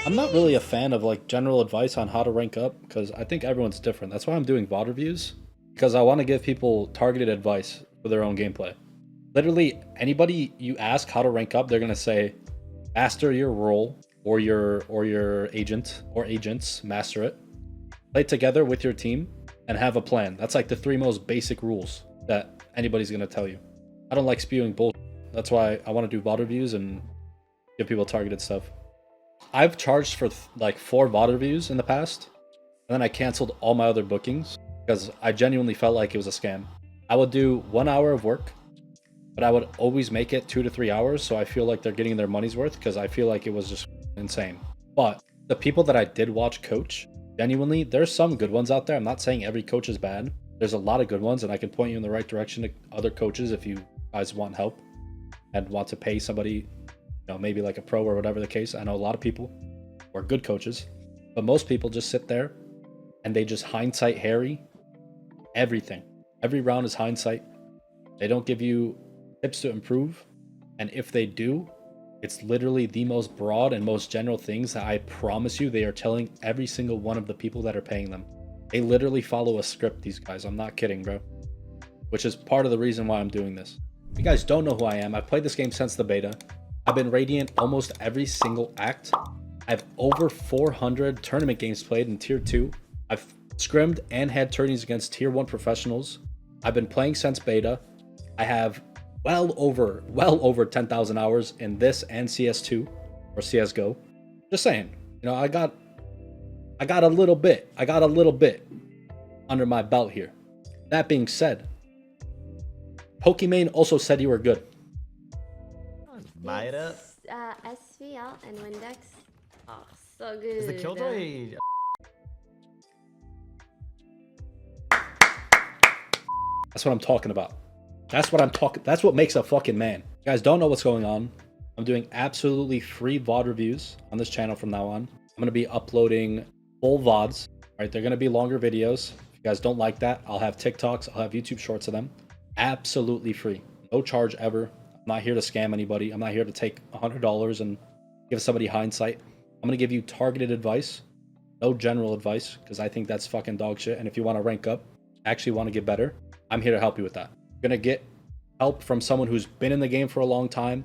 I'm not really a fan of like general advice on how to rank up because I think everyone's different. That's why I'm doing VOD reviews because I want to give people targeted advice for their own gameplay. Literally anybody you ask how to rank up, they're gonna say master your role or your agent or agents, master it. Play together with your team and have a plan. That's like the three most basic rules that anybody's gonna tell you. I don't like spewing bullshit. That's why I want to do VOD reviews and give people targeted stuff. I've charged for like 4 VOD reviews in the past, and then I canceled all my other bookings because I genuinely felt like it was a scam. I would do 1 hour of work, but I would always make it 2 to 3 hours, so I feel like they're getting their money's worth because I feel like it was just insane. But the people that I did watch coach, genuinely, there's some good ones out there. I'm not saying every coach is bad. There's a lot of good ones, and I can point you in the right direction to other coaches if you guys want help and want to pay somebody, maybe like a pro or whatever the case. I know a lot of people are good coaches, but most people just sit there and they just hindsight Harry everything. Every round is hindsight. They don't give you tips to improve, and if they do, it's literally the most broad and most general things that I promise you they are telling every single one of the people that are paying them. They literally follow a script, these guys. I'm not kidding, bro. Which is part of the reason why I'm doing this. If you guys don't know who I am, I've played this game since the beta. I've been Radiant almost every single act. I have over 400 tournament games played in Tier 2. I've scrimmed and had tourneys against Tier 1 professionals. I've been playing since beta. I have well over 10,000 hours in this and CS2 or CSGO. Just saying, I got a little bit under my belt here. That being said, Pokimane also said you were good. Buy it up. SVL and Windex. Oh, so good. Is the Killjoy? That's what I'm talking about. That's what makes a fucking man. You guys don't know what's going on. I'm doing absolutely free VOD reviews on this channel from now on. I'm going to be uploading full VODs. All right, they're going to be longer videos. If you guys don't like that, I'll have TikToks. I'll have YouTube shorts of them. Absolutely free. No charge ever. I'm not here to scam anybody. I'm not here to take $100 and give somebody hindsight. I'm going to give you targeted advice. No general advice, because I think that's fucking dog shit. And if you want to rank up, actually want to get better, I'm here to help you with that. You're going to get help from someone who's been in the game for a long time,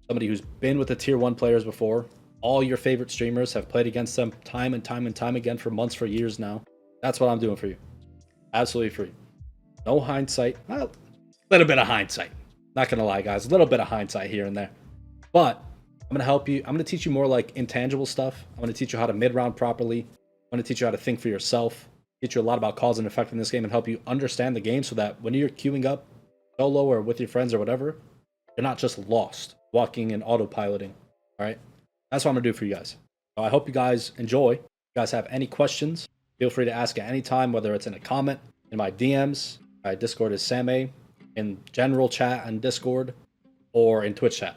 somebody who's been with the Tier 1 players before. All your favorite streamers have played against them time and time and time again for months, for years now. That's what I'm doing for you. Absolutely free. No hindsight. Well, a little bit of hindsight. Not going to lie, guys. A little bit of hindsight here and there. But I'm going to help you. I'm going to teach you more like intangible stuff. I'm going to teach you how to mid-round properly. I'm going to teach you how to think for yourself. Teach you a lot about cause and effect in this game and help you understand the game so that when you're queuing up solo or with your friends or whatever, you're not just lost, walking and autopiloting. All right? That's what I'm going to do for you guys. So I hope you guys enjoy. If you guys have any questions, feel free to ask at any time, whether it's in a comment, in my DMs, my Discord is Same, in general chat on Discord, or in Twitch chat.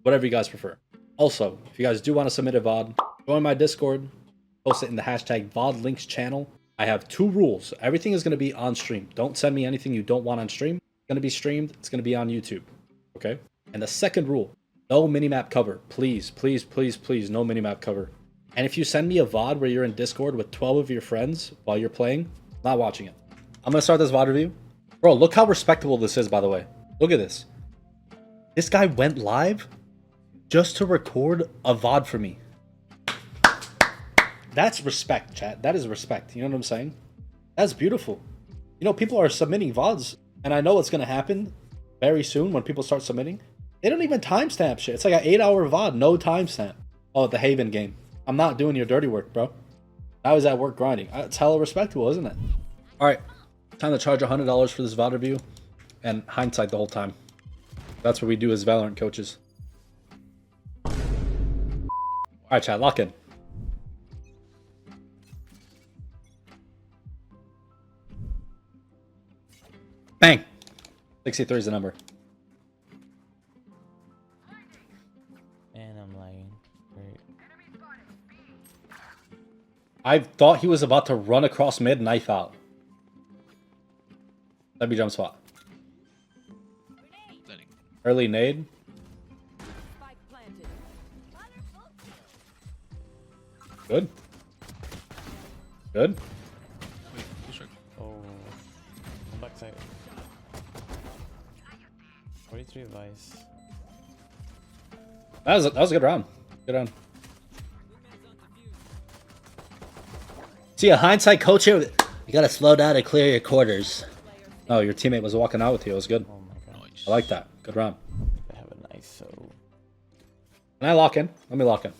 Whatever you guys prefer. Also, if you guys do want to submit a VOD, join my Discord, post it in the hashtag VOD links channel. I have 2 rules. Everything is going to be on stream. Don't send me anything you don't want on stream. It's going to be streamed. It's going to be on YouTube. Okay? And the second rule, no minimap cover. Please, please, please, please, no minimap cover. And if you send me a VOD where you're in Discord with 12 of your friends while you're playing, I'm not watching it. I'm going to start this VOD review. Bro, look how respectable this is, by the way. Look at this. This guy went live just to record a VOD for me. That's respect, chat. That is respect. You know what I'm saying? That's beautiful. People are submitting VODs, and I know what's going to happen very soon when people start submitting. They don't even timestamp shit. It's like an 8-hour VOD, no timestamp. Oh, the Haven game. I'm not doing your dirty work, bro. I was at work grinding. It's hella respectable, isn't it? All right. Time to charge $100 for this VOD review and hindsight the whole time. That's what we do as Valorant coaches. All right, chat, lock in. Bang! 63 is the number. And I'm lagging. Great. I thought he was about to run across mid, knife out. That'd be jump spot. Early nade. Good. Good. Wait, who's right? Oh, I'm backside. 43 Vice. That was a good round. Good round. See, a hindsight coach here. You gotta slow down and clear your quarters. Oh, your teammate was walking out with you. It was good. Oh my god. Nice. I like that. Good round. They have a nice so. Can I lock in? Let me lock in.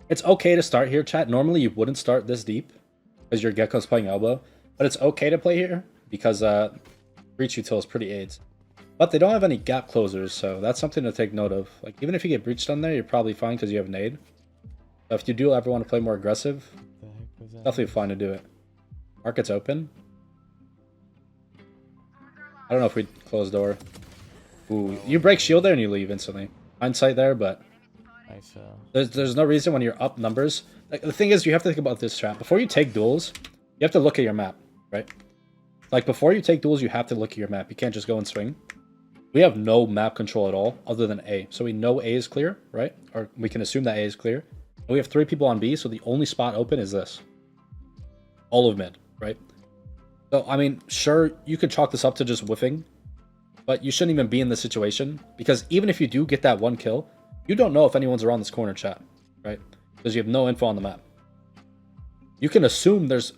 It's okay to start here, chat. Normally you wouldn't start this deep because your Gecko's playing elbow, but it's okay to play here because breach util is pretty AIDS. But they don't have any gap closers, so that's something to take note of. Like even if you get breached on there, you're probably fine because you have nade. But if you do ever want to play more aggressive, The heck was that? definitely fine to do it. Market's open. I don't know if we'd close door. Ooh, you break shield there and you leave instantly. Hindsight there, but Nice. there's no reason when you're up numbers. Like the thing is, you have to think about this trap. Before you take duels, you have to look at your map, right? Like before you take duels, you have to look at your map. You can't just go and swing. We have no map control at all other than A. So we know A is clear, right? Or we can assume that A is clear. And we have 3 people on B, so the only spot open is this. All of mid, right? So, I mean, sure, you could chalk this up to just whiffing, but you shouldn't even be in this situation because even if you do get that 1 kill, you don't know if anyone's around this corner, chat, right? Because you have no info on the map. You can assume there's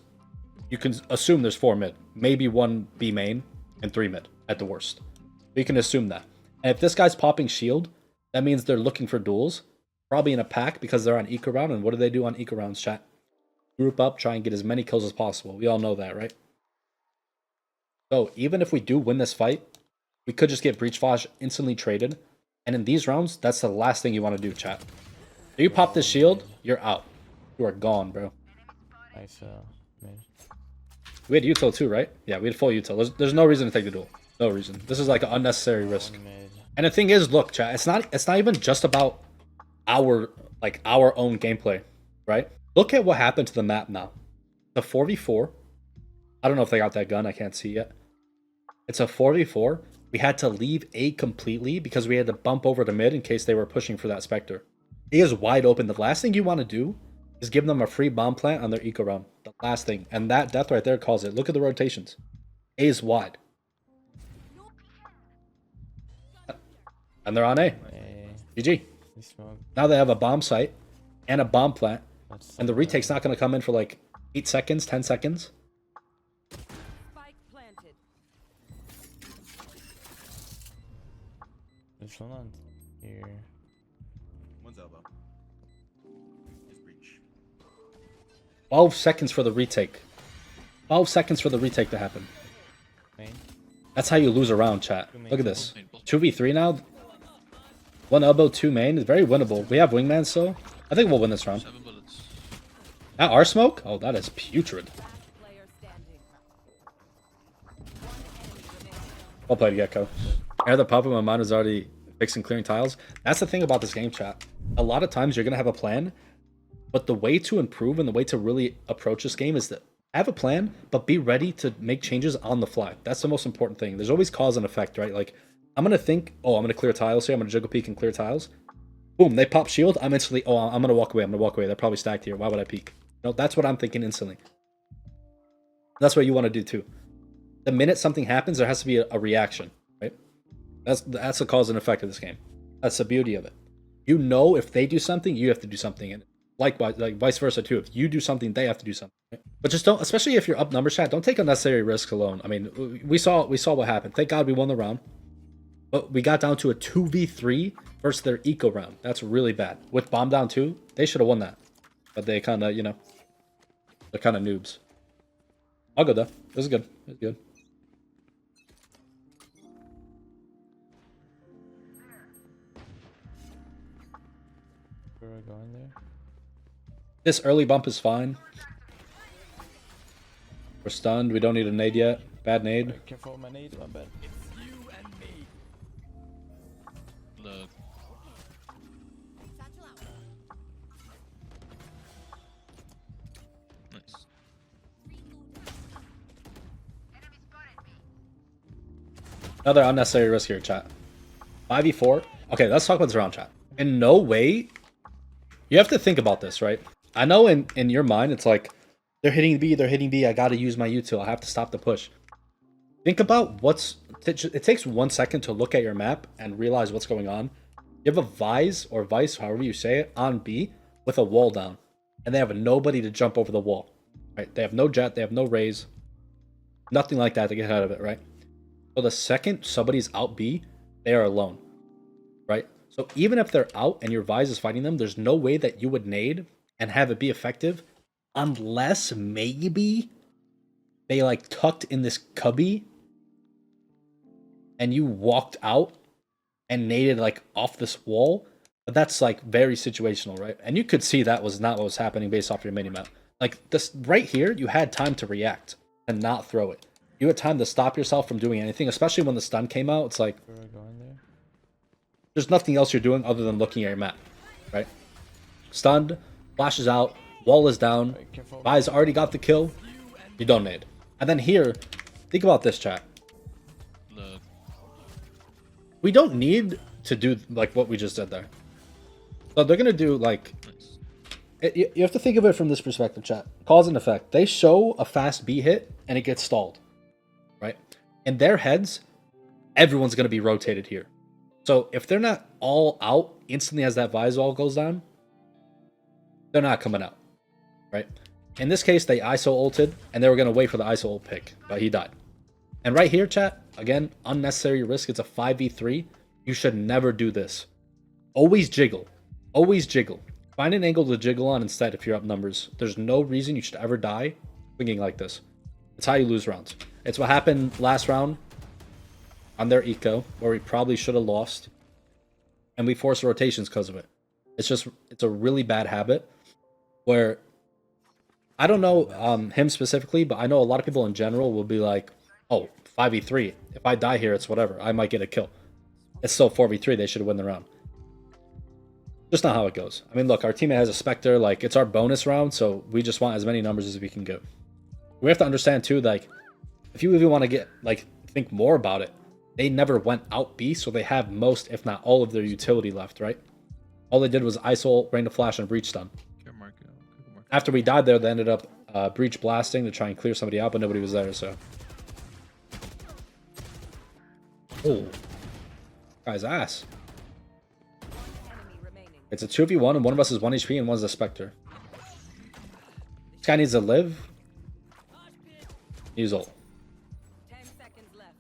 4 mid, maybe 1 B main and 3 mid at the worst. You can assume that. And if this guy's popping shield, that means they're looking for duels, probably in a pack because they're on eco round. And what do they do on eco rounds, chat? Group up, try and get as many kills as possible. We all know that, right? So even if we do win this fight, we could just get breach flash instantly traded. And in these rounds, that's the last thing you want to do, chat. If you pop this shield, you're out. You are gone, bro. Nice. Mid. We had util too, right? Yeah, we had full util. There's no reason to take the duel. No reason. This is like an unnecessary risk. One mid. And the thing is, look, chat, it's not even just about our own gameplay, right? Look at what happened to the map now. The 4v4. I don't know if they got that gun. I can't see yet. It's a 4v4. We had to leave A completely because we had to bump over to mid in case they were pushing for that Spectre. A is wide open. The last thing you want to do is give them a free bomb plant on their eco round. The last thing. And that death right there calls it. Look at the rotations. A is wide. And they're on A. Hey, GG. we smoke. Now they have a bomb site and a bomb plant. That's And the retake's not going to come in for like 8 seconds, 10 seconds. Spike planted. There's one on here. One's elbow. Is breach. 12 seconds for the retake. 12 seconds for the retake to happen. Main. That's how you lose a round, chat. Look at this. 2v3 now. 1 elbow, 2 main. It's very winnable. We have wingman still. I think we'll win this round. 7 bullets. That our smoke? Oh, that is putrid. Player standing. Well played, Gecko. Air the puppet, my mind is already fixing clearing tiles. That's the thing about this game, chat. A lot of times you're going to have a plan, but the way to improve and the way to really approach this game is to have a plan, but be ready to make changes on the fly. That's the most important thing. There's always cause and effect, right? Like, I'm going to think, oh, I'm going to clear tiles here. I'm going to juggle peek and clear tiles. Boom, they pop shield. I'm instantly, oh, I'm going to walk away. I'm going to walk away. They're probably stacked here. Why would I peek? No, that's what I'm thinking instantly. That's what you want to do too. The minute something happens, there has to be a reaction, right? That's the cause and effect of this game. That's the beauty of it. You know, if they do something, you have to do something. And likewise, like vice versa too. If you do something, they have to do something. Right? But just don't, especially if you're up numbers, chat, don't take unnecessary risks alone. I mean, we saw what happened. Thank God we won the round. But we got down to a 2v3 versus their eco round. That's really bad. With bomb down 2, they should have won that. But they kind of, you know, they're kind of noobs. I'll go though. This is good. This is good. Where are we going there? This early bump is fine. We're stunned. We don't need a nade yet. Bad nade. Careful, my nade, my bad. Look. Nice. Another unnecessary risk here, chat. 5v4. Okay, let's talk about this round, chat. In no way You have to think about this, right? I know in your mind, it's like, they're hitting B, I gotta use my util, I have to stop the push. Think about it takes 1 second to look at your map and realize what's going on. You have a Vise, or Vice, however you say it, on B with a wall down. And they have nobody to jump over the wall, right? They have no jet, they have no raise. Nothing like that to get out of it, right? So the second somebody's out B, they are alone, right? So even if they're out and your Vise is fighting them, there's no way that you would nade and have it be effective unless maybe they like tucked in this cubby and you walked out and naded like off this wall. But that's like very situational, right? And you could see that was not what was happening based off your minimap. Like this right here, you had time to react and not throw it. You had time to stop yourself from doing anything, especially when the stun came out. It's like Where are we going there? there's nothing else you're doing other than looking at your map, right? Stunned, flashes out, wall is down, Right, careful. Vi's already got the kill, you don't nade. And then here, think about this, chat. Look. We don't need to do like what we just did there. So they're gonna do like Nice. you have to think of it from this perspective, chat. Cause and effect. They show a fast B hit and it gets stalled, right? In their heads, everyone's gonna be rotated here. So if they're not all out instantly as that Visol goes down, they're not coming out, right? In this case, they ISO ulted and they were gonna wait for the ISO ult pick, but he died. And right here, chat, again, unnecessary risk. It's a 5v3. You should never do this. Always jiggle. Always jiggle. Find an angle to jiggle on instead if you're up numbers. There's no reason you should ever die swinging like this. It's how you lose rounds. It's what happened last round on their eco, where we probably should have lost. And we forced rotations because of it. It's a really bad habit where, I don't know him specifically, but I know a lot of people in general will be like, oh, 5v3. If I die here, it's whatever. I might get a kill. It's still 4v3. They should win the round. Just not how it goes. I mean, look, our teammate has a Spectre. Like, it's our bonus round, so we just want as many numbers as we can get. We have to understand, too, like, if you even want to get, like, think more about it, they never went out B, so they have most, if not all, of their utility left, right? All they did was ISO, Rain of Flash, and Breach Stun. Care market. After we died there, they ended up Breach blasting to try and clear somebody out, but nobody was there, so... Oh. Guy's ass. Enemy remaining. It's a 2v1, and one of us is 1 HP, and one's a Spectre. This guy needs to live. Use ult. 10 seconds left.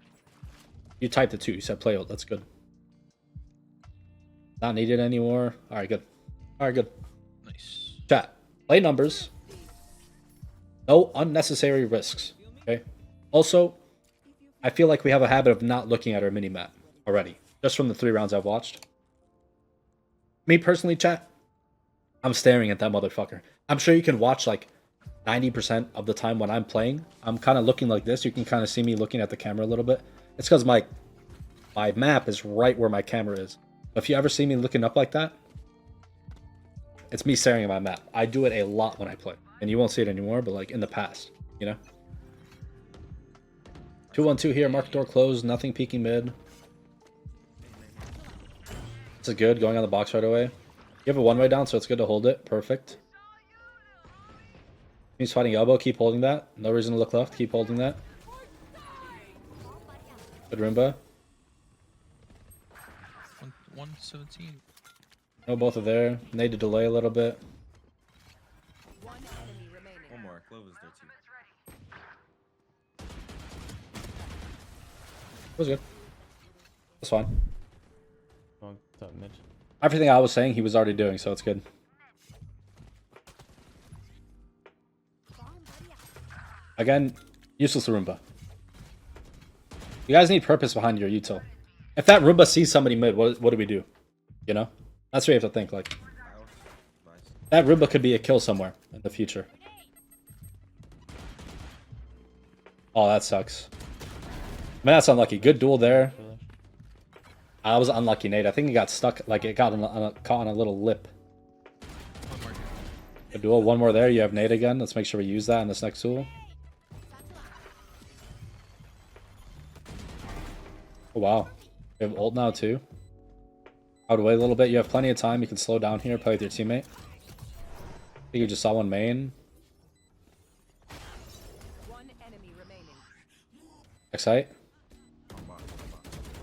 You typed it too. You said play ult. That's good. Not needed anymore. Alright, good. Alright, good. Nice. Chat. Play numbers. No unnecessary risks. Okay? Also, I feel like we have a habit of not looking at our minimap already. Just from the 3 rounds I've watched. Me personally, chat, I'm staring at that motherfucker. I'm sure you can watch like 90% of the time when I'm playing. I'm kind of looking like this. You can kind of see me looking at the camera a little bit. It's because my map is right where my camera is. If you ever see me looking up like that, it's me staring at my map. I do it a lot when I play. And you won't see it anymore, but like in the past, you know? 2-1-2 here, market door closed, nothing peeking mid. This is good, going on the box right away. You have a one-way down, so it's good to hold it. Perfect. He's fighting elbow, keep holding that. No reason to look left, keep holding that. Good Roomba. 117. No, both are there. Need to delay a little bit. One enemy remaining. One more. Clover's there too. It was good. That's fine. Going top mid. Everything I was saying, he was already doing, so it's good. Again, useless Roomba. You guys need purpose behind your util. If that Roomba sees somebody mid, what do we do? You know? That's what you have to think, like. Nice. That Roomba could be a kill somewhere in the future. Oh, that sucks. I mean, that's unlucky. Good duel there. I was unlucky, Nate. I think he got stuck, like it got caught on a little lip. One market. Good duel. One more there. You have Nate again. Let's make sure we use that in this next duel. Oh, wow. We have ult now, too. I would wait a little bit. You have plenty of time. You can slow down here, play with your teammate. think you just saw one main. One enemy remaining. Excite. On bot.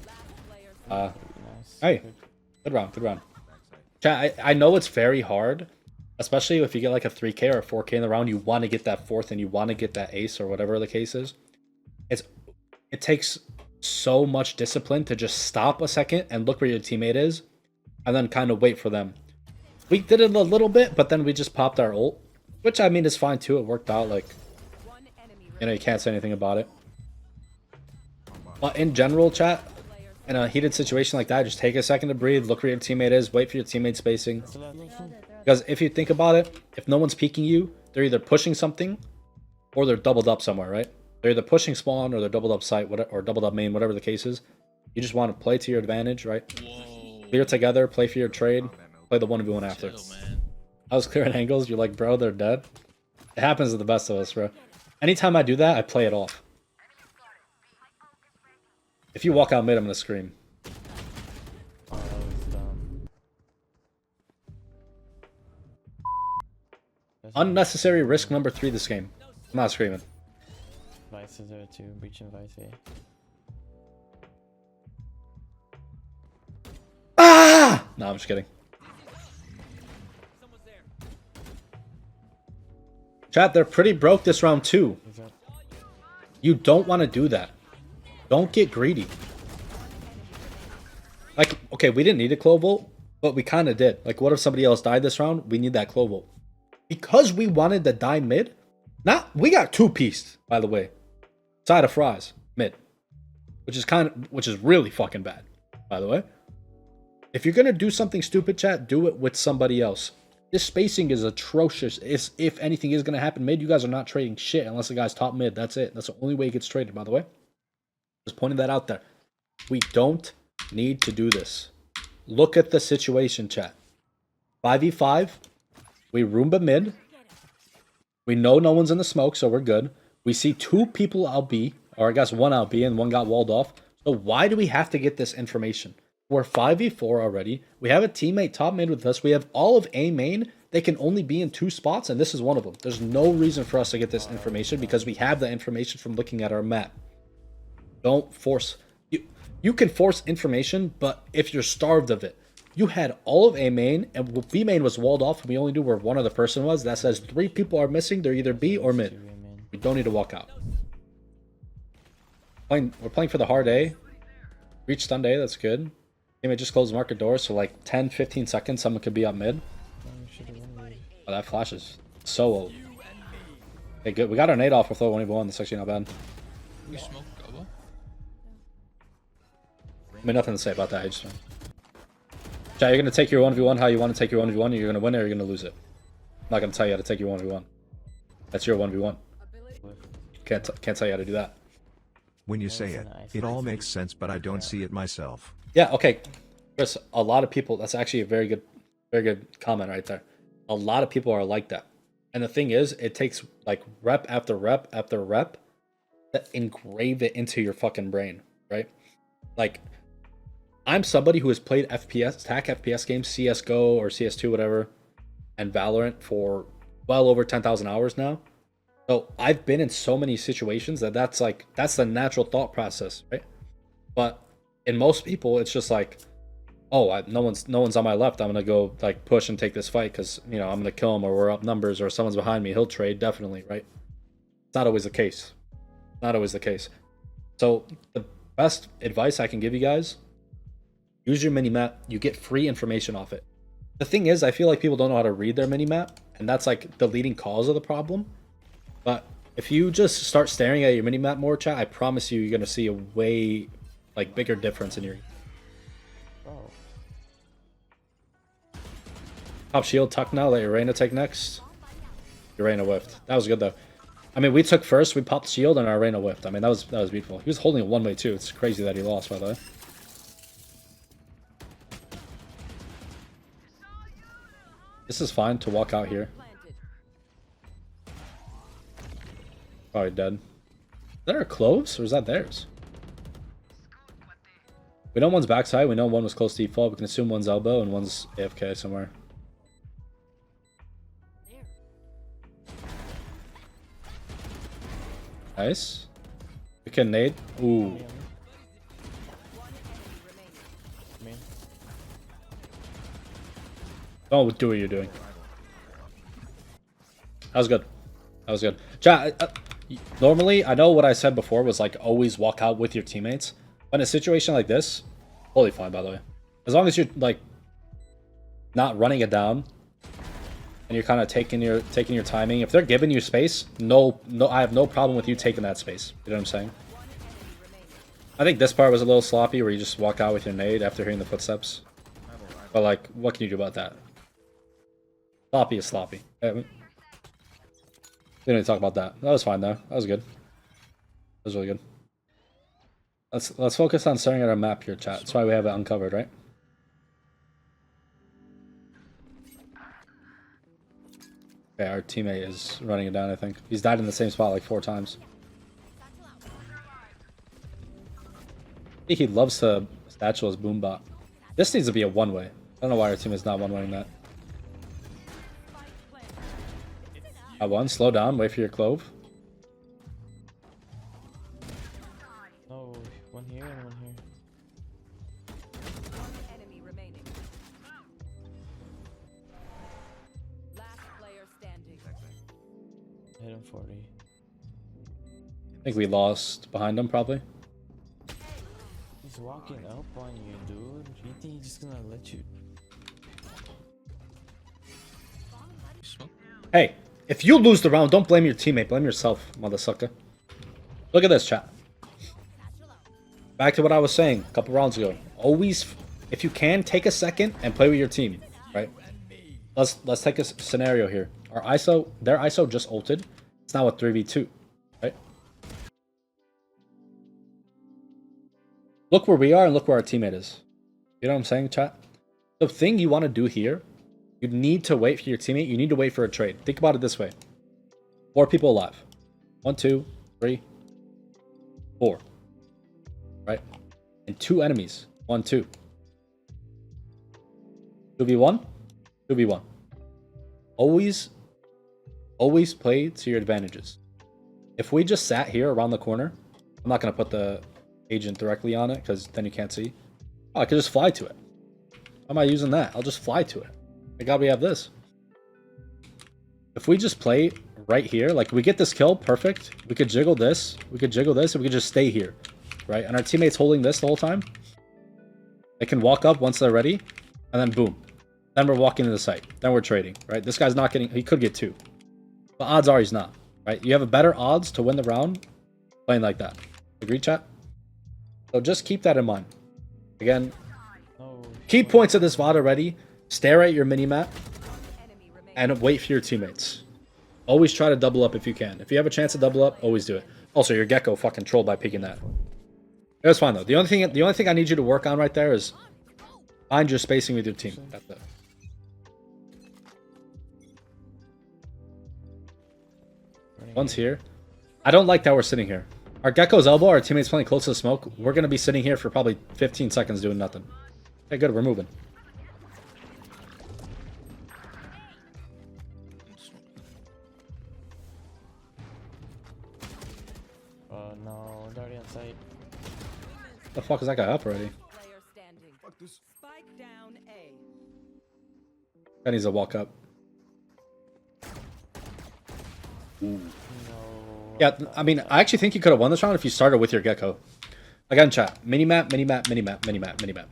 Last player Nice. Hey. Good. Good round. Good round. Backside. Chat, I know it's very hard, especially if you get like a 3K or a 4K in the round. You want to get that fourth and you want to get that ace or whatever the case is. It takes so much discipline to just stop a second and look where your teammate is, and then kind of wait for them. We did it a little bit, but then we just popped our ult, which I mean is fine too. It worked out. Like, one enemy you know, you can't say anything about it. On bot. But in general, chat, player in a heated situation like that, just take a second to breathe, look where your teammate is, wait for your teammate spacing. Still out. Because if you think about it, if no one's peeking you, they're either pushing something or they're doubled up somewhere, right? They're either pushing spawn or they're doubled up site, or doubled up main, whatever the case is. You just want to play to your advantage, right? Whoa. Clear together, play for your trade, On that note. play the 1v1 after. Chill, man. I was clearing angles, you're like, bro, they're dead. It happens to the best of us, bro. Anytime I do that, I play it off. If you walk out mid, I'm gonna scream. Oh, that was dumb. There's one. Unnecessary risk number 3 this game. I'm not screaming. Vice is there too. Breach and Vice. Ah! No, I'm just kidding. Chat, they're pretty broke this round too. He's up. You don't want to do that. Don't get greedy. Like, okay, we didn't need a Clovolt, but we kind of did. Like, what if somebody else died this round? We need that Clovolt. Because we wanted to die mid, we got 2-pieced, by the way. Side of fries, mid. Which is really fucking bad, by the way. If you're gonna do something stupid, chat, do it with somebody else. This spacing is atrocious. If anything is gonna happen mid, you guys are not trading shit unless the guy's top mid. That's it. That's the only way it gets traded, by the way. Just pointing that out there. We don't need to do this. Look at the situation, chat. 5v5. We Roomba mid. We know no one's in the smoke, so we're good. We see 2 people out B, or I guess 1 out B and 1 got walled off. So why do we have to get this information? We're 5v4 already. We have a teammate top mid with us. We have all of A main. They can only be in 2 spots, and this is one of them. There's no reason for us to get this information because we have the information from looking at our map. Don't force... You can force information, but if you're starved of it. You had all of A main, and B main was walled off, and we only knew where one other person was. That says 3 people are missing. They're either B or mid. We don't need to walk out. We're playing for the hard A. Reach stunned A, that's good. Teammate just closed market door, so like 10, 15 seconds, someone could be up mid. Oh, that flash is so old. Okay, good. We got our nade off with 1v1. That's actually not bad. We smoked double. I mean, nothing to say about that. I just... Chat, you're going to take your 1v1 how you want to take your 1v1. You're going to win it or you're going to lose it. I'm not going to tell you how to take your 1v1. That's your 1v1. Can't tell you how to do that. When you say it, it all makes sense, but I don't see it myself. Yeah, okay. Chris, a lot of people, that's actually a very good comment right there. A lot of people are like that. And the thing is, it takes like rep after rep after rep to engrave it into your fucking brain, right? Like, I'm somebody who has played FPS, attack FPS games, CSGO or CS2, whatever, and Valorant for well over 10,000 hours now. So I've been in so many situations that's the natural thought process, right? But in most people, it's just like, oh, no one's on my left. I'm gonna go like push and take this fight because I'm gonna kill him or we're up numbers or someone's behind me. He'll trade definitely, right? It's not always the case. Not always the case. So the best advice I can give you guys: use your mini map. You get free information off it. The thing is, I feel like people don't know how to read their mini map, and that's like the leading cause of the problem. But if you just start staring at your mini map more, chat, I promise you're gonna see a way like bigger difference in your Oh. top shield tuck now. Let Urena take next. Urena whiffed. That was good though. I mean, we took first, we popped shield, and our Urena whiffed. I mean, that was beautiful. He was holding it one way too. It's crazy that he lost, by the way. This is fine to walk out here. Probably dead. Is that our cloves or is that theirs? We know one's backside. We know one was close to default. We can assume one's elbow and one's AFK somewhere. Nice. We can nade. Ooh. Main. Don't do what you're doing. That was good. That was good. Chat, normally, I know what I said before was like always walk out with your teammates. But in a situation like this, totally fine, by the way. As long as you're like not running it down and you're kind of taking your timing. If they're giving you space, no, I have no problem with you taking that space. You know what I'm saying? I think this part was a little sloppy where you just walk out with your nade after hearing the footsteps. But like, what can you do about that? Sloppy is sloppy. We didn't even talk about that. That was fine though. That was good. That was really good. Let's focus on staring at our map here, chat. That's why we have it uncovered, right? Okay, our teammate is running it down, I think. He's died in the same spot like 4 times. I think he loves to statue as Boombot. This needs to be a one-way. I don't know why our team is not one-waying that. One, slow down, wait for your clove. No, one here and one here. One enemy remaining. Last player standing. Hit him 40. I think we lost behind him, probably. He's walking up on you, dude. Do you think he's just gonna let you? You smoke. Hey, if you lose the round, don't blame your teammate. Blame yourself, mother sucker. Look at this, chat. Back to what I was saying a couple rounds ago. Always, if you can, take a second and play with your team, right? Let's take a scenario here. Our ISO, their ISO just ulted. It's now a 3v2, right? Look where we are and look where our teammate is. You know what I'm saying, chat? The thing you want to do here, you need to wait for your teammate. You need to wait for a trade. Think about it this way. 4 people alive. 1, 2, 3, 4. Right? And 2 enemies. 1, 2. 2v1. 2v1. Always play to your advantages. If we just sat here around the corner, I'm not going to put the agent directly on it because then you can't see. Oh, I could just fly to it. Why am I using that? I'll just fly to it. Thank God we have this. If we just play right here, like we get this kill, perfect. We could jiggle this, and we could just stay here, right? And our teammates holding this the whole time. They can walk up once they're ready, and then boom. Then we're walking to the site. Then we're trading, right? This guy's not getting, he could get 2. But odds are he's not, right? You have a better odds to win the round playing like that. Agree, chat? So just keep that in mind. Again, key points of this VOD already. Stare at your minimap Enemy remaining. and wait for your teammates. Always try to double up if you can. If you have a chance to double up, always do it. Also, your gecko fucking trolled by picking that. It was fine though. The only thing I need you to work on right there is find your spacing with your team. That's it. One's here. I don't like that we're sitting here. Our gecko's elbow, our teammates playing close to the smoke. We're gonna be sitting here for probably 15 seconds doing nothing. Okay, good. We're moving. No, they're already on site. The fuck is that guy up already? Player standing. Fuck this. Spike down A. That needs to walk up. No. Yeah, I mean, I actually think you could have won this round if you started with your gecko. Again, chat. Minimap, minimap, minimap, minimap, minimap.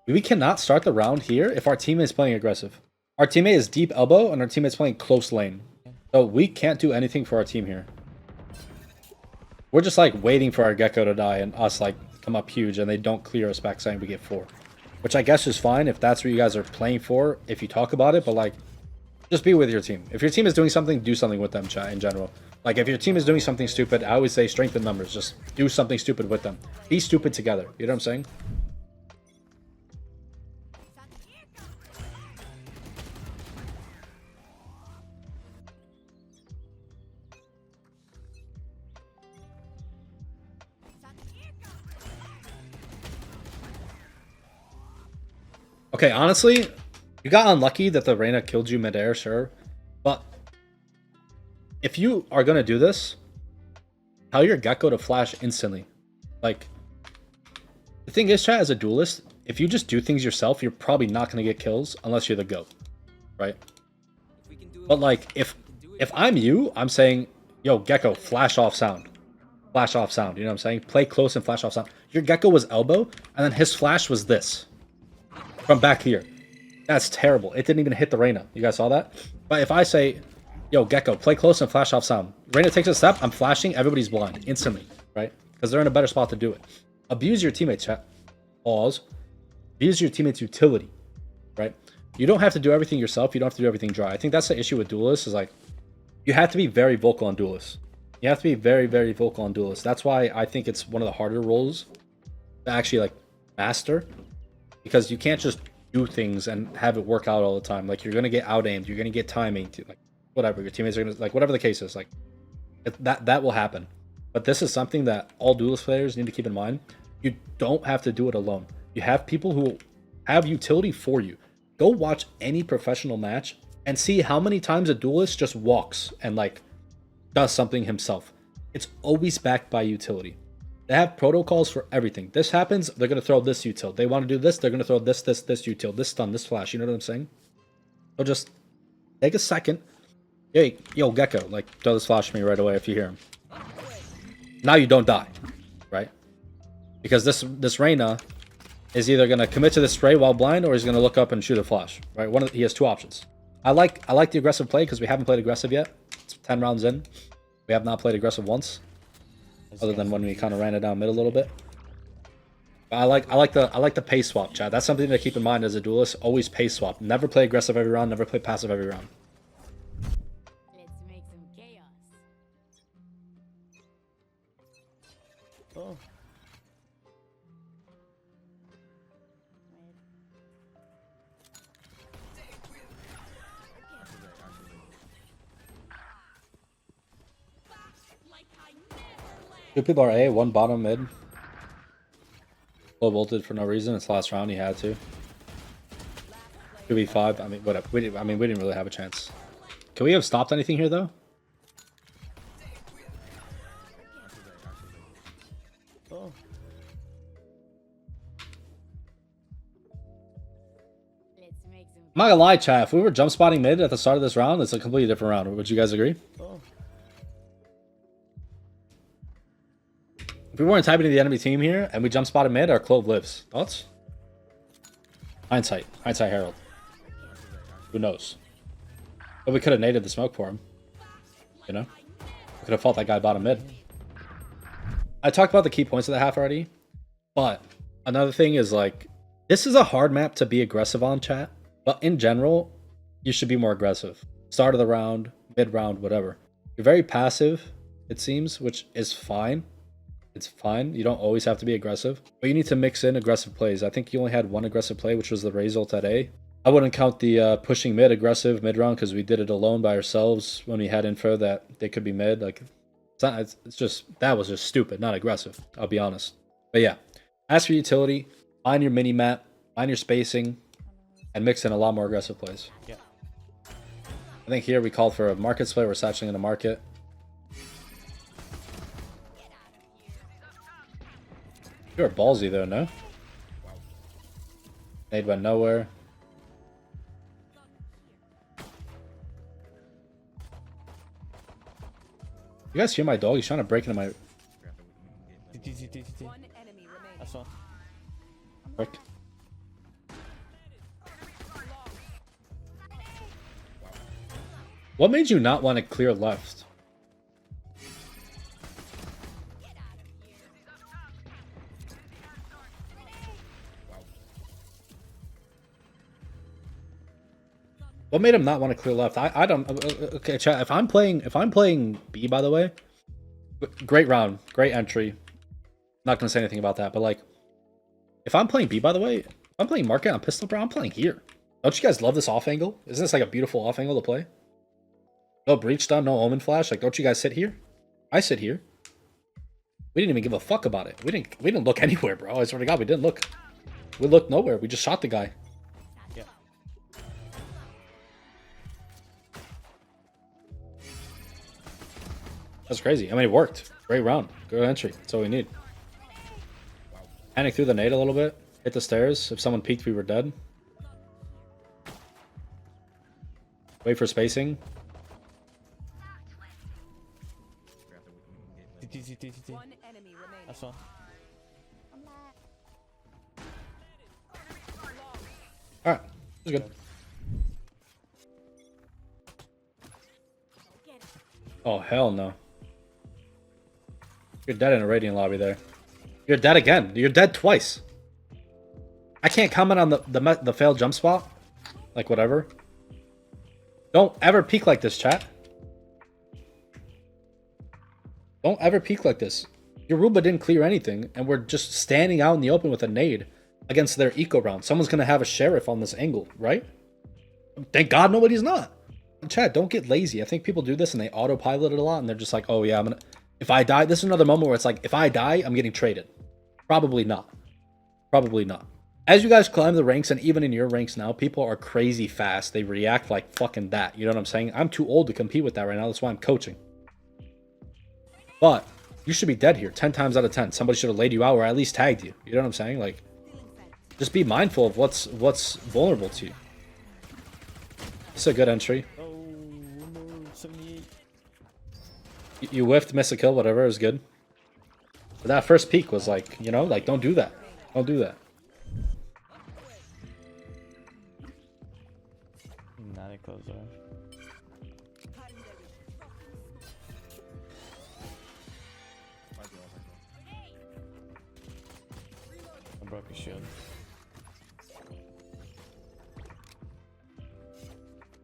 We cannot start the round here if our teammate is playing aggressive. Our teammate is deep elbow and our teammate's playing close lane. So we can't do anything for our team here. We're just like waiting for our gecko to die and us like come up huge and they don't clear us back saying we get 4. Which I guess is fine if that's what you guys are playing for, if you talk about it, but like, just be with your team. If your team is doing something, do something with them, chat, in general. Like, if your team is doing something stupid, I always say strength in numbers. Just do something stupid with them. Be stupid together. You know what I'm saying? Okay, honestly, you got unlucky that the Reyna killed you midair, sure. But if you are going to do this, tell your Gecko to flash instantly. Like, the thing is, chat, as a duelist, if you just do things yourself, you're probably not going to get kills unless you're the GOAT, right? But like, if I'm you, I'm saying, yo, Gecko, flash off sound. Flash off sound, you know what I'm saying? Play close and flash off sound. Your Gecko was elbow, and then his flash was this. From back here. That's terrible. It didn't even hit the Reyna. You guys saw that? But if I say, yo, Gecko, play close and flash off sound. Reyna takes a step, I'm flashing, everybody's blind. Instantly, right? Because they're in a better spot to do it. Abuse your teammates, chat. Pause. Abuse your teammates' utility, right? You don't have to do everything yourself. You don't have to do everything dry. I think that's the issue with duelists is like, you have to be very vocal on duelists. You have to be very, very vocal on duelists. That's why I think it's one of the harder roles to actually like master, because you can't just do things and have it work out all the time. Like, you're gonna get out aimed, you're gonna get timing, like whatever. Your teammates are gonna, like, whatever the case is, like that will happen. But this is something that all duelist players need to keep in mind. You don't have to do it alone. You have people who have utility for you. Go watch any professional match and see how many times a duelist just walks and like does something himself. It's always backed by utility. They have protocols for everything. This happens, they're going to throw this util. They want to do this, they're going to throw this util, this stun, this flash. You know what I'm saying? So just take a second. Hey, yo, Gecko, like, throw this flash to me right away if you hear him. Now you don't die, right? Because this Reyna is either going to commit to this spray while blind, or he's going to look up and shoot a flash, right? He has two options. I like the aggressive play because we haven't played aggressive yet. It's 10 rounds in. We have not played aggressive once, other than when we kind of ran it down mid a little bit. But I like the pace swap, chat. That's something to keep in mind as a duelist. Always pace swap. Never play aggressive every round. Never play passive every round. Let's make some chaos. Oh. Two people are A, one bottom mid. Low voltage for no reason. It's last round. He had to. 2v5. I mean, whatever. We didn't really have a chance. Can we have stopped anything here though? Oh. Let's make some. I'm not gonna lie, chat. If we were jump spotting mid at the start of this round, it's a completely different round. Would you guys agree? Oh. If we weren't typing to the enemy team here and we jump spotted mid, our Clove lives. Thoughts? Hindsight. Hindsight Herald. Who knows? But we could have naded the smoke for him. You know? We could have fought that guy bottom mid. I talked about the key points of the half already. But another thing is, like, this is a hard map to be aggressive on, chat. But in general, you should be more aggressive. Start of the round, mid round, whatever. You're very passive, it seems, which is fine. It's fine. You don't always have to be aggressive, but you need to mix in aggressive plays. I think you only had one aggressive play, which was the Raze ult at A. I wouldn't count the pushing mid aggressive mid round because we did it alone by ourselves when we had info that they could be mid. Like, it's just, that was just stupid, not aggressive. I'll be honest. But yeah, as for utility, find your mini map, find your spacing, and mix in a lot more aggressive plays. Yeah. I think here we called for a market split. We're satching in the market. You're ballsy though, no? Nade went nowhere. You guys hear my dog? He's trying to break into my... One enemy remains. That's one. Frick. What made you not want to clear left? What made him not want to clear left? I don't. Okay, chat. If I'm playing B, by the way, great round, great entry. Not gonna say anything about that, but like, if I'm playing B, by the way, if I'm playing market on pistol, bro, I'm playing here. Don't you guys love this off angle? Isn't this like a beautiful off angle to play? No breach stun, no omen flash. Like, don't you guys sit here? I sit here. We didn't even give a fuck about it. We didn't look anywhere, bro. I swear to God, we didn't look. We looked nowhere. We just shot the guy. Yeah. That's crazy. I mean, it worked. Great round. Good entry. That's all we need. Panic through the nade a little bit. Hit the stairs. If someone peeked, we were dead. Wait for spacing. CT. One enemy remaining. That's one. Alright. This is good. Oh, hell no. You're dead in a Radiant lobby there. You're dead again. You're dead twice. I can't comment on the failed jump spot. Like, whatever. Don't ever peek like this, chat. Don't ever peek like this. Yoruba didn't clear anything, and we're just standing out in the open with a nade against their eco round. Someone's gonna have a sheriff on this angle, right? Thank God nobody's not. Chat, don't get lazy. I think people do this and they autopilot it a lot, and they're just like, oh yeah, if I die, this is another moment where it's like, if I die, I'm getting traded. Probably not. Probably not. As you guys climb the ranks, and even in your ranks now, people are crazy fast. They react like fucking that. You know what I'm saying? I'm too old to compete with that right now. That's why I'm coaching. But you should be dead here 10 times out of 10. Somebody should have laid you out or at least tagged you. You know what I'm saying? Like, just be mindful of what's vulnerable to you. It's a good entry. Oh, no, 78. You whiffed, missed a kill, whatever. It was good. But that first peek was like, you know, like, don't do that. Don't do that. Not a closer. I broke his shield.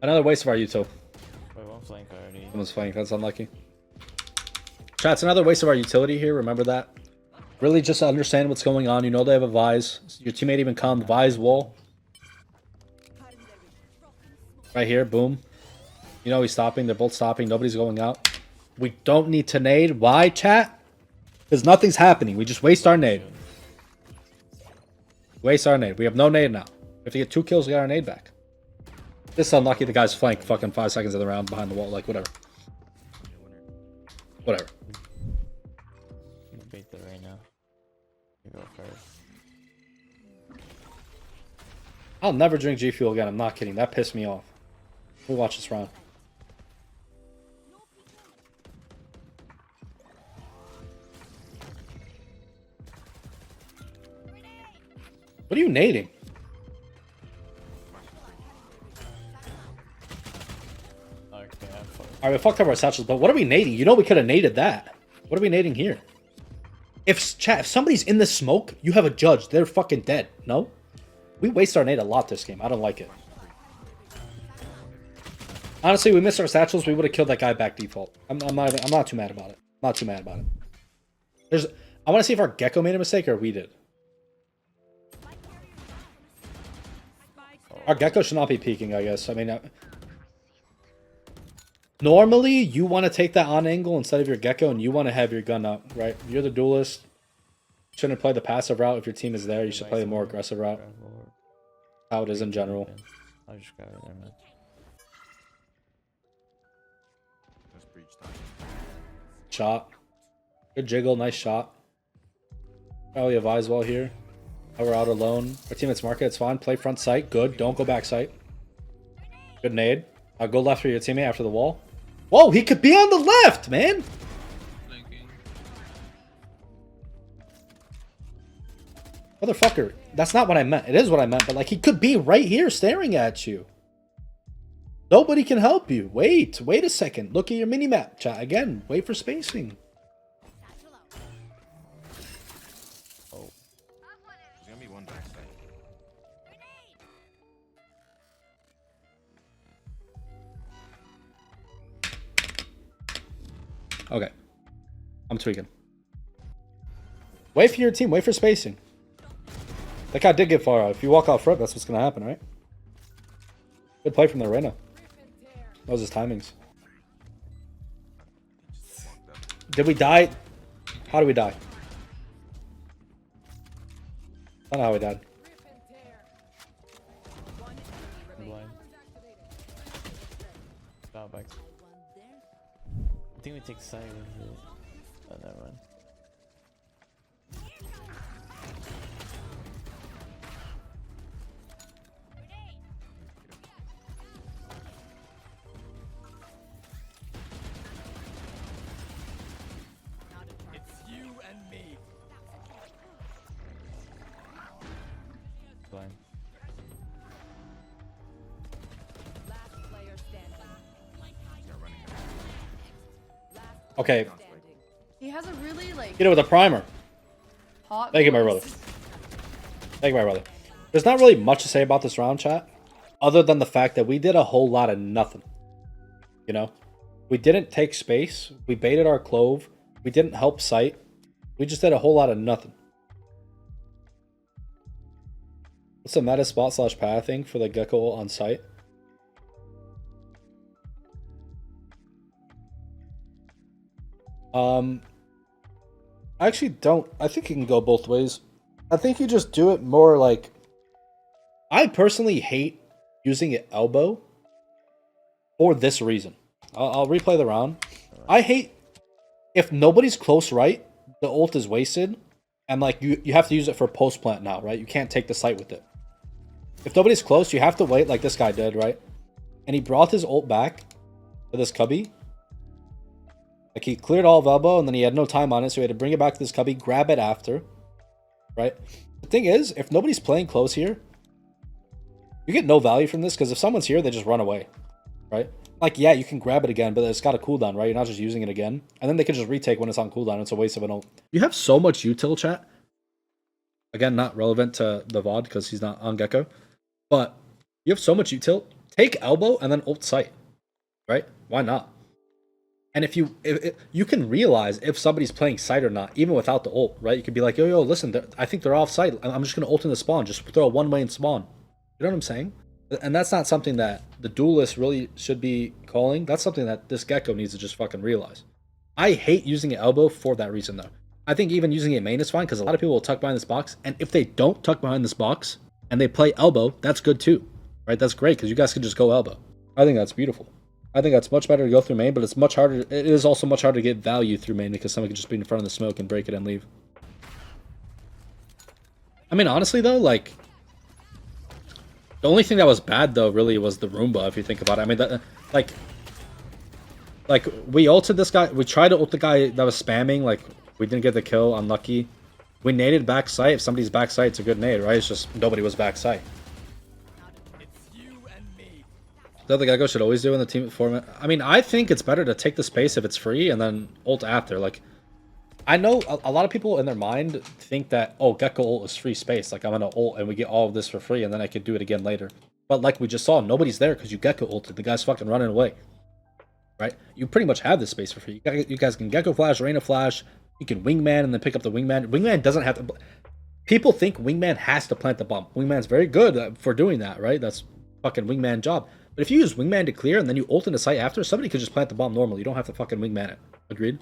Another waste of our util. Wait, one flank already. Someone's flank. That's unlucky. Chat, it's another waste of our utility here. Remember that. Really just understand what's going on. You know they have a Vise. Your teammate even calmed Vise wall. Right here. Boom. You know he's stopping. They're both stopping. Nobody's going out. We don't need to nade. Why, chat? Because nothing's happening. We just waste our nade. Waste our nade. We have no nade now. If we get 2 kills, we got our nade back. This is unlucky. The guy's flanked fucking 5 seconds of the round behind the wall. Like, whatever. Whatever. I'm gonna bait that right now. You go first. I'll never drink G Fuel again. I'm not kidding. That pissed me off. We watch this round. What are you nading? Okay, I'm fucked. Alright, we fucked up our satchels, but what are we nading? You know we could have naded that. What are we nading here? If somebody's in the smoke, you have a judge. They're fucking dead. No? We waste our nade a lot this game. I don't like it. Honestly, we missed our satchels. We would have killed that guy back default. I'm not too mad about it. Not too mad about it. I want to see if our Gecko made a mistake or we did. Our Gecko should not be peeking, I guess. I mean, normally you want to take that on angle instead of your Gecko, and you want to have your gun up, right? You're the duelist. Shouldn't play the passive route. If your team is there, you should play the more aggressive route. How it is in general. I'll just grab it there, man. Let's breach time. Shot. Good jiggle. Nice shot. Probably a Vise wall here. Now we're out alone. Our teammate's market. It's fine. Play front sight. Good. Don't go back sight. Good nade. I'll go left for your teammate after the wall. Whoa, he could be on the left, man. Blinking. Motherfucker. That's not what I meant. It is what I meant, but like he could be right here staring at you. Nobody can help you. Wait a second. Look at your mini-map, chat. Again, wait for spacing. There's gonna be one backside. Okay. I'm tweaking. Wait for your team. Wait for spacing. That guy did get far out. If you walk out front, that's what's going to happen, right? Good play from the arena. That was his timings. Did we die? How did we die? I don't know how we died. I'm blind. Stop back. I think we take side with it. Oh, never mind. Blind. Last player standing. Yeah, running. Okay, Standing. He has a really like get it with a primer. hot. Thank you, my brother. voice. Thank you, my brother. There's not really much to say about this round, chat, other than the fact that we did a whole lot of nothing. You know? We didn't take space. We baited our clove. We didn't help sight. We just did a whole lot of nothing. What's the meta spot / pathing for the gecko on site? I actually don't. I think you can go both ways. I think you just do it more like. I personally hate using it elbow for this reason. I'll replay the round. I hate if nobody's close right, the ult is wasted, and like you have to use it for post plant now, right? You can't take the site with it. If nobody's close, you have to wait like this guy did, right? And he brought his ult back for this cubby. Like he cleared all of elbow and then he had no time on it, so he had to bring it back to this cubby, grab it after, right? The thing is, if nobody's playing close here, you get no value from this because if someone's here, they just run away, right? Like, yeah, you can grab it again, but it's got a cooldown, right? You're not just using it again. And then they can just retake when it's on cooldown. It's a waste of an ult. You have so much util, chat. Again, not relevant to the VOD because he's not on Gecko. But you have so much util. Take elbow and then ult sight, right? Why not? And if you can realize if somebody's playing sight or not, even without the ult, right? You could be like, yo, listen, I think they're off site. I'm just going to ult in the spawn. Just throw a one-way in spawn. You know what I'm saying? And that's not something that the duelist really should be calling. That's something that this Gecko needs to just fucking realize. I hate using an elbow for that reason, though. I think even using it main is fine because a lot of people will tuck behind this box. And if they don't tuck behind this box and they play elbow, that's good too, right? That's great because you guys can just go elbow. I think that's beautiful. I think that's much better to go through main, but it's much harder. It is also much harder to get value through main because someone can just be in front of the smoke and break it and leave. I mean, honestly, though, like, the only thing that was bad, though, really was the Roomba, if you think about it. I mean, that, like, we ulted this guy. We tried to ult the guy that was spamming. Like, we didn't get the kill. Unlucky. We naded backside. If somebody's backside, it's a good nade, right? It's just nobody was backside. That the Gecko should always do in the team format. I mean, I think it's better to take the space if it's free and then ult after. Like, I know a lot of people in their mind think that, oh, Gecko ult is free space. Like, I'm going to ult and we get all of this for free and then I could do it again later. But like we just saw, nobody's there because you Gecko ulted. The guy's fucking running away. Right? You pretty much have this space for free. You guys can Gecko flash, Reyna flash. You can wingman and then pick up the wingman. Wingman doesn't have to... People think wingman has to plant the bomb. Wingman's very good for doing that, right? That's fucking wingman job. But if you use wingman to clear and then you ult in the site after, somebody could just plant the bomb normally. You don't have to fucking wingman it. Agreed?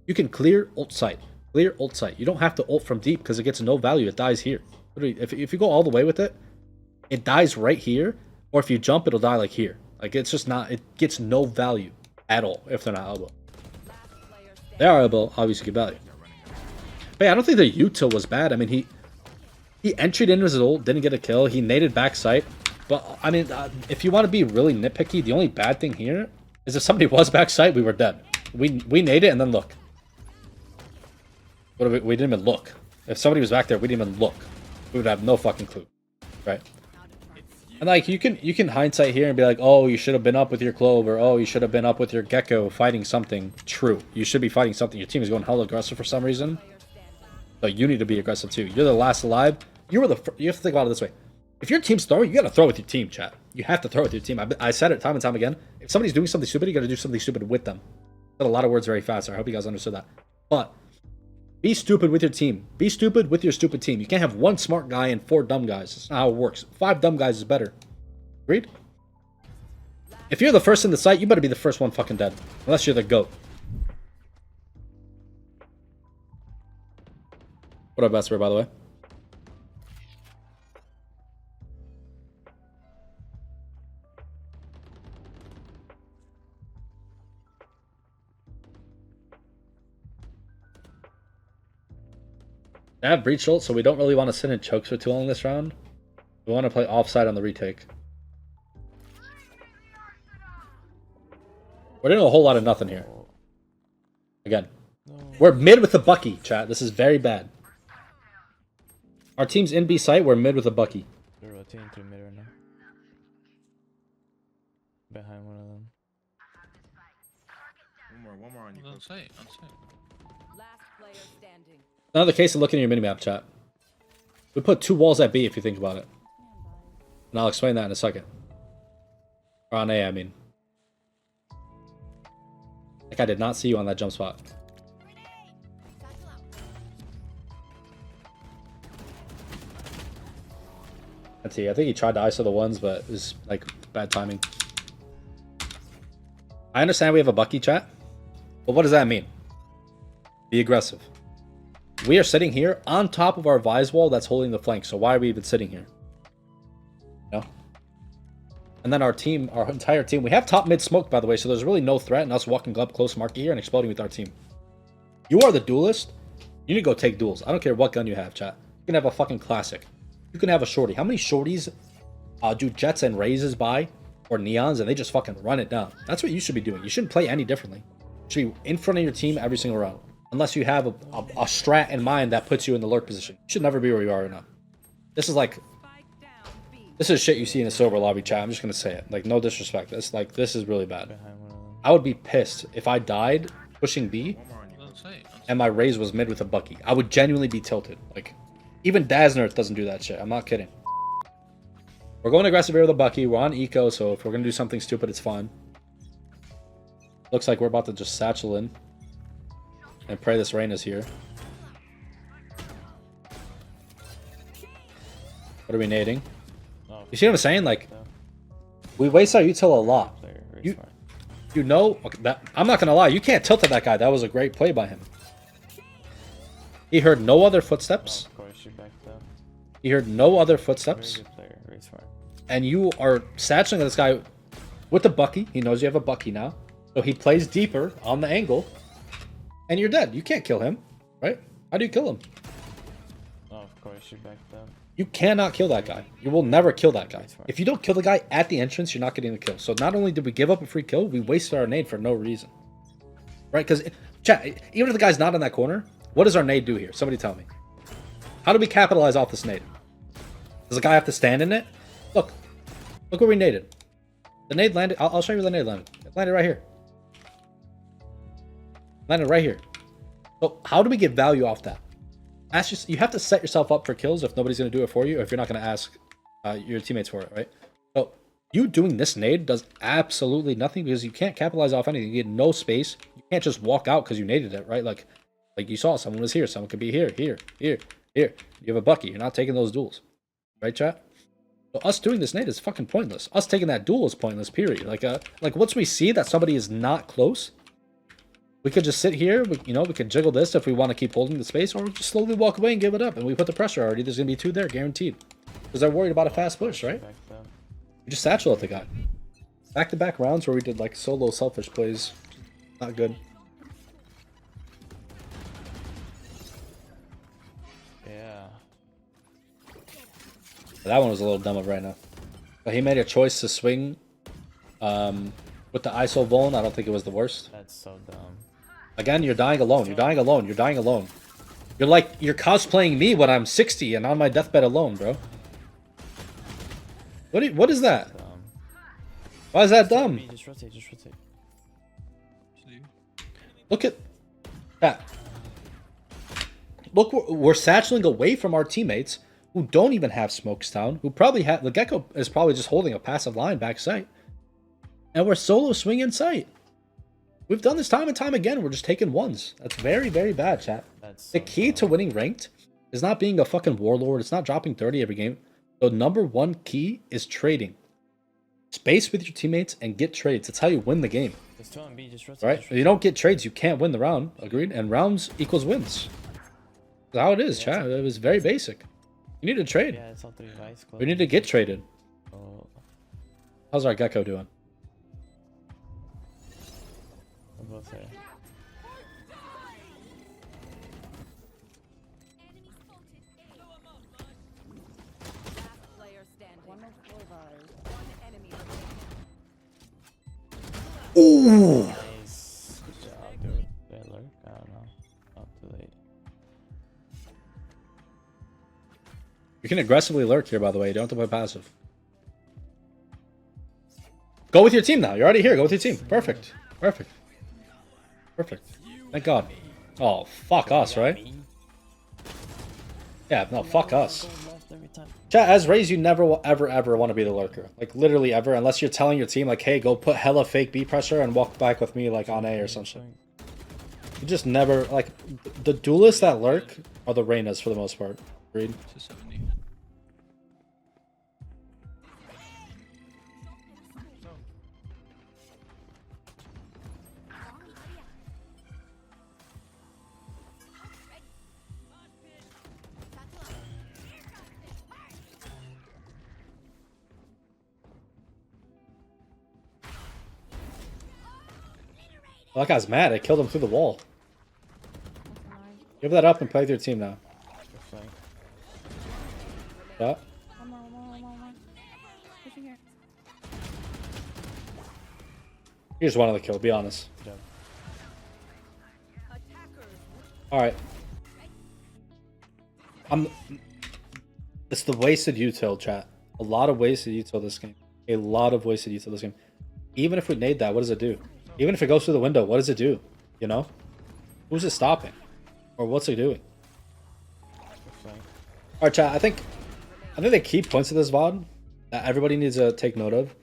You can clear ult site. Clear ult site. You don't have to ult from deep because it gets no value. It dies here. Literally, if you go all the way with it, it dies right here. Or if you jump, it'll die like here. Like, it's just not... It gets no value at all if they're not elbow. They are elbow, obviously get value. But yeah, I don't think the util was bad. I mean, he entered into his ult, didn't get a kill. He naded back site. But, I mean, if you want to be really nitpicky, the only bad thing here is if somebody was backside, we were dead. We naded and then look. We didn't even look. If somebody was back there, we didn't even look. We would have no fucking clue. Right? And, like, you can hindsight here and be like, oh, you should have been up with your Clove, or oh, you should have been up with your Gecko fighting something. True. You should be fighting something. Your team is going hella aggressive for some reason. So you need to be aggressive too. You're the last alive. You have to think about it this way. If your team's throwing, you gotta throw with your team, chat. You have to throw with your team. I said it time and time again. If somebody's doing something stupid, you gotta do something stupid with them. I said a lot of words very fast. I hope you guys understood that. But be stupid with your team. Be stupid with your stupid team. You can't have one smart guy and 4 dumb guys. That's not how it works. 5 dumb guys is better. Agreed? If you're the first in the site, you better be the first one fucking dead. Unless you're the GOAT. What up, Vesper, by the way? They have breach ult, so we don't really want to sit in chokes for too long this round. We want to play offside on the retake. We're doing a whole lot of nothing here. Again. We're mid with a Bucky, chat. This is very bad. Our team's in B site, we're mid with a Bucky. They're rotating through mid right now. Behind one of them. One more on you. On site, on site. Last player standing. Another case of looking at your minimap, chat. We put 2 walls at B if you think about it. And I'll explain that in a second. Or on A, I mean. Like I did not see you on that jump spot. Let's see, I think he tried to ISO the ones, but it was like bad timing. I understand we have a Bucky, chat. But what does that mean? Be aggressive. We are sitting here on top of our Vise wall that's holding the flank, so why are we even sitting here? No. And then our team, our entire team, we have top mid smoke, by the way, so there's really no threat in us walking up close market here and exploding with our team. You are the duelist. You need to go take duels. I don't care what gun you have, chat. You can have a fucking classic. You can have a shorty. How many shorties do Jets and Raises buy, or Neons, and they just fucking run it down? That's what you should be doing. You shouldn't play any differently. You should be in front of your team every single round. Unless you have a strat in mind that puts you in the lurk position. You should never be where you are right now. This is like... This is shit you see in a sober lobby, chat. I'm just gonna say it. Like, no disrespect. This is really bad. I would be pissed if I died pushing B On site, on and my raise was mid with a Bucky. I would genuinely be tilted. Like, even Daznert doesn't do that shit. I'm not kidding. We're going aggressive here with a Bucky. We're on eco, so if we're gonna do something stupid, it's fine. Looks like we're about to just satchel in. And pray this rain is here. What are we nading? You see what I'm saying? Like, we waste our util a lot. You know, okay, that I'm not gonna lie, you can't tilt at that guy. That was a great play by him. He heard no other footsteps. He heard no other footsteps. And you are satcheling at this guy with the Bucky. He knows you have a Bucky now. So he plays deeper on the angle. And you're dead. You can't kill him, right? How do you kill him? Oh, of course, you backed up. You cannot kill that guy. You will never kill that guy. If you don't kill the guy at the entrance, you're not getting the kill. So not only did we give up a free kill, we wasted our nade for no reason. Right? Because, chat, even if the guy's not in that corner, what does our nade do here? Somebody tell me. How do we capitalize off this nade? Does the guy have to stand in it? Look. Look where we naded. The nade landed. I'll show you where the nade landed. It landed right here. Landed right here. So how do we get value off that? You have to set yourself up for kills if nobody's going to do it for you, or if you're not going to ask your teammates for it, right? So you doing this nade does absolutely nothing because you can't capitalize off anything. You get no space. You can't just walk out because you naded it, right? Like you saw someone was here. Someone could be here, here, here, here. You have a Bucky. You're not taking those duels. Right, chat? So us doing this nade is fucking pointless. Us taking that duel is pointless, period. Like once we see that somebody is not close, we could just sit here, we could jiggle this if we want to keep holding the space, or we just slowly walk away and give it up, and we put the pressure already. There's going to be 2 there, guaranteed. Because they're worried about a fast push, right? We just satchel at the guy. Back-to-back rounds where we did, like, solo selfish plays. Not good. Yeah. That one was a little dumb of right now. But he made a choice to swing with the ISO Vuln. I don't think it was the worst. That's so dumb. Again, you're dying alone. You're dying alone. You're dying alone. You're cosplaying me when I'm 60 and on my deathbed alone, bro. What is that? Dumb. Why is that dumb? Just rotate, just rotate. Look at that. Look, we're satcheling away from our teammates who don't even have Smokestone, who probably have... The Gecko is probably just holding a passive line back sight. And we're solo swinging sight. We've done this time and time again. We're just taking ones. That's very, very bad, chat. The key to winning ranked is not being a fucking warlord. It's not dropping 30 every game. The number one key is trading. Space with your teammates and get trades. That's how you win the game. Right? If you don't get trades, you can't win the round. Agreed? And rounds equals wins. That's how it is, chat. It was very basic. You need to trade. We need to get traded. How's our Gecko doing? Ooh. Nice. Good job, dude. Did I lurk? I don't know. Not too late. You can aggressively lurk here, by the way. You don't have to play passive. Go with your team now. You're already here. Go with your team. Perfect. Perfect. Perfect. Thank God. Oh, fuck us, right? Yeah, no, fuck us. Chat, as Raze, you never will ever want to be the lurker. Like, literally ever. Unless you're telling your team, like, hey, go put hella fake B pressure and walk back with me, like, on A or some shit. You just never, like, the duelists that lurk are the Reynas for the most part. Agreed? 270. Well, that guy's mad. I killed him through the wall. Give that up and play with your team now. What? One more. Pushing here. You just wanted the kill, be honest. Alright. It's the wasted util, chat. A lot of wasted util this game. A lot of wasted util this game. Even if we nade that, what does it do? Even if it goes through the window, what does it do? You know? Who's it stopping? Or what's it doing? Alright, chat, I think the key points of this VOD that everybody needs to take note of.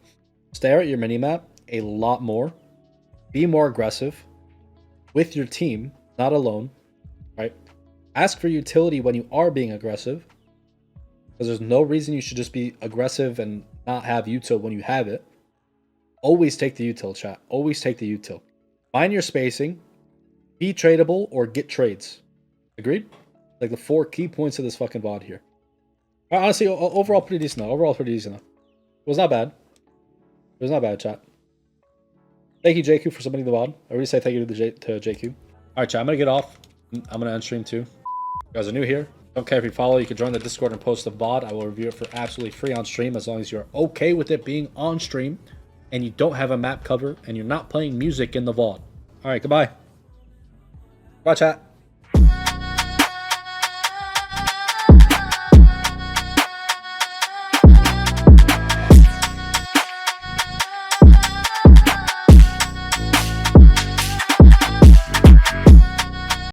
Stare at your minimap a lot more. Be more aggressive with your team, not alone. Right? Ask for utility when you are being aggressive. Because there's no reason you should just be aggressive and not have util when you have it. Always take the util, chat. Always take the util. Find your spacing. Be tradable or get trades. Agreed? Like the 4 key points of this fucking VOD here. Honestly, overall pretty decent though. Overall pretty decent though. It was not bad. It was not bad, chat. Thank you, JQ, for submitting the VOD. I already say thank you to JQ. Alright, chat. I'm going to get off. I'm going to end stream too. You guys are new here. Don't care if you follow. You can join the Discord and post the VOD. I will review it for absolutely free on stream as long as you're okay with it being on stream and you don't have a map cover and you're not playing music in the VOD. Alright, goodbye. Bye, chat.